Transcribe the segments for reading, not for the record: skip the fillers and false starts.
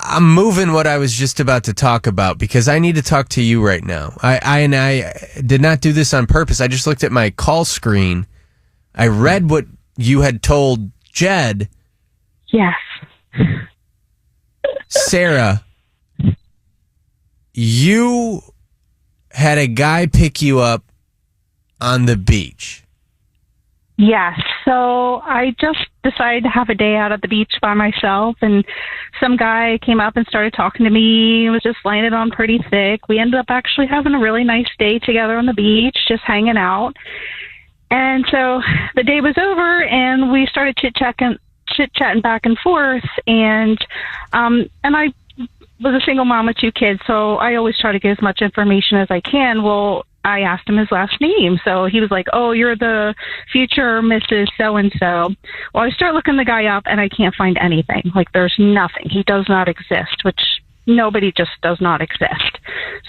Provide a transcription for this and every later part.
I'm moving what I was just about to talk about because I need to talk to you right now. I did not do this on purpose. I just looked at my call screen. I read what you had told Jed. Yes. Sarah, you had a guy pick you up on the beach. Yes. So I just decided to have a day out at the beach by myself, and some guy came up and started talking to me. He was just laying it on pretty thick. We ended up actually having a really nice day together on the beach, just hanging out. And so the day was over, and we started chit-chatting back and forth, and I was a single mom with 2 kids, so I always try to get as much information as I can. Well, I asked him his last name, so he was like, "Oh, you're the future Mrs. So-and-so." Well, I start looking the guy up, and I can't find anything. Like, there's nothing. He does not exist, which nobody just does not exist.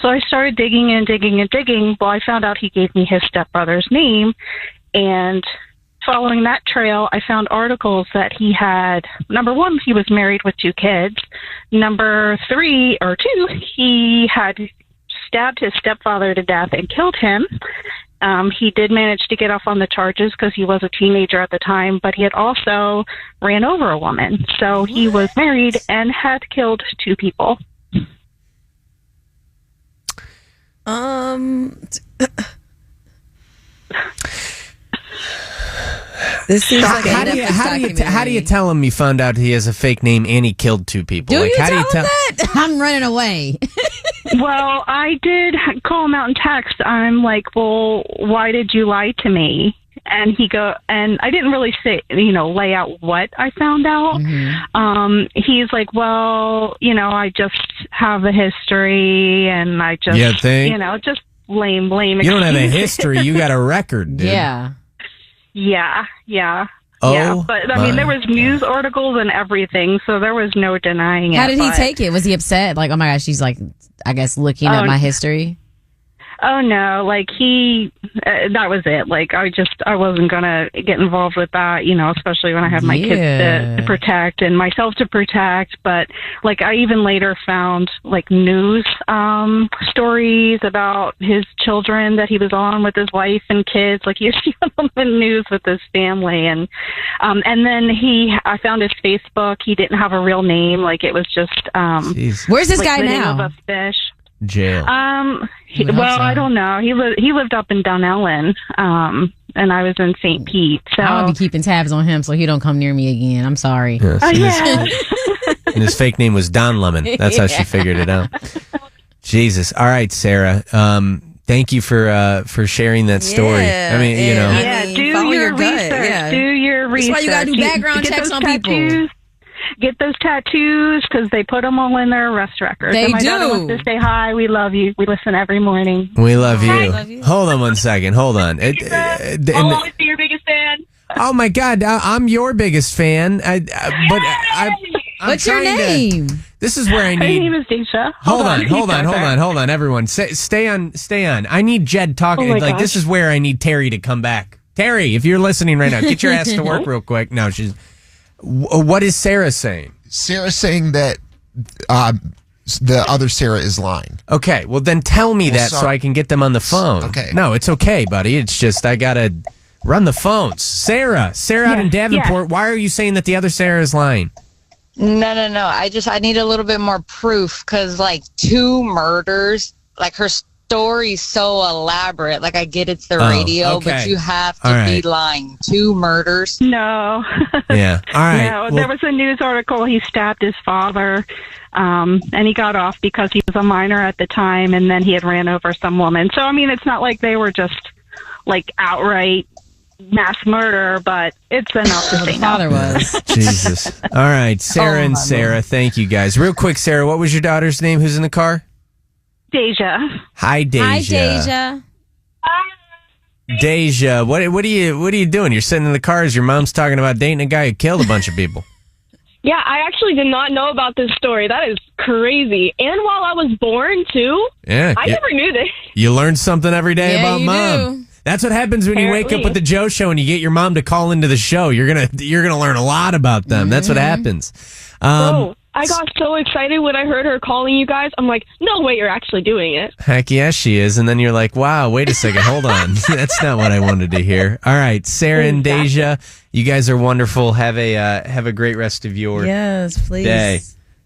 So I started digging and digging and digging. Well, I found out he gave me his stepbrother's name, and following that trail, I found articles that he had, number 1, he was married with 2 kids. Number 2, he had stabbed his stepfather to death and killed him. He did manage to get off on the charges because he was a teenager at the time, but he had also ran over a woman. So he was married and had killed 2 people. This seems like how do you tell him you found out he has a fake name and he killed 2 people? Do like, you how tell do you tell him that? I'm running away. Well, I did call him out in text. I'm like, "Well, why did you lie to me?" And I didn't really say, lay out what I found out. Mm-hmm. He's like, "Well, I just have a history, and I just, just lame You don't have a history. You got a record, dude. Yeah. Oh, yeah, but I mean, there was news articles and everything, so there was no denying it. How did he take it? Was he upset? Like, oh my gosh, she's like, I guess looking at my history. Oh no, like that was it. Like I wasn't gonna get involved with that, especially when I have my kids to protect and myself to protect. But like I even later found like news stories about his children that he was on with his wife and kids. Like he was on the news with his family, and then I found his Facebook. He didn't have a real name. Like it was just where's this guy the now? name of a fish. Jail. I don't know. He lived up in Dunellen, and I was in St. Pete. So I'll be keeping tabs on him so he don't come near me again. I'm sorry. Yes. And his fake name was Don Lemon. That's how she figured it out. Jesus. All right, Sarah. Thank you for sharing that story. I mean, do your research. Yeah. Do your research. That's why you gotta do background checks on people. Get those tattoos because they put them all in their arrest records. They my daughter wants to say hi. We love you. We listen every morning. We love you. Hold on one second. Hold on. I'll always be your biggest fan. Oh my God, I'm your biggest fan. What's your name? This is where I need. My name is Deisha. Hold on, everyone. Stay on. I need Jed talking. Like this is where I need Terry to come back. Terry, if you're listening right now, get your ass to work real quick. No, she's. What is Sarah saying? Sarah's saying that the other Sarah is lying. Okay, well then tell me that so I can get them on the phone. Okay. No, it's okay, buddy. It's just I gotta run the phones. Sarah out in Davenport. Why are you saying that the other Sarah is lying? No. I need a little bit more proof because like 2 murders, like her story's so elaborate. Like I get it's the radio, but you have to be lying. 2 murders. No. Yeah. All right. No, there was a news article. He stabbed his father, and he got off because he was a minor at the time, and then he had ran over some woman. So I mean, it's not like they were just like outright mass murder, but it's enough to say no. Father was. Jesus. All right, Sarah and Sarah. Thank you guys. Real quick, Sarah, what was your daughter's name? Who's in the car? Deja. Hi, Deja. Hi, Deja. Deja, what are you doing? You're sitting in the car as your mom's talking about dating a guy who killed a bunch of people. Yeah, I actually did not know about this story. That is crazy. And while I was born, too. Yeah. I never knew this. You learn something every day about Do. mom. That's what happens when you wake up with the Joe Show and you get your mom to call into the show. You're gonna learn a lot about them. That's what happens. I got so excited when I heard her calling you guys. I'm like, no way, you're actually doing it. Heck yes, she is. And then you're like, wow, wait a second, hold on. That's not what I wanted to hear. All right, Sarah and Deja, you guys are wonderful. Have a great rest of your yes, please. day.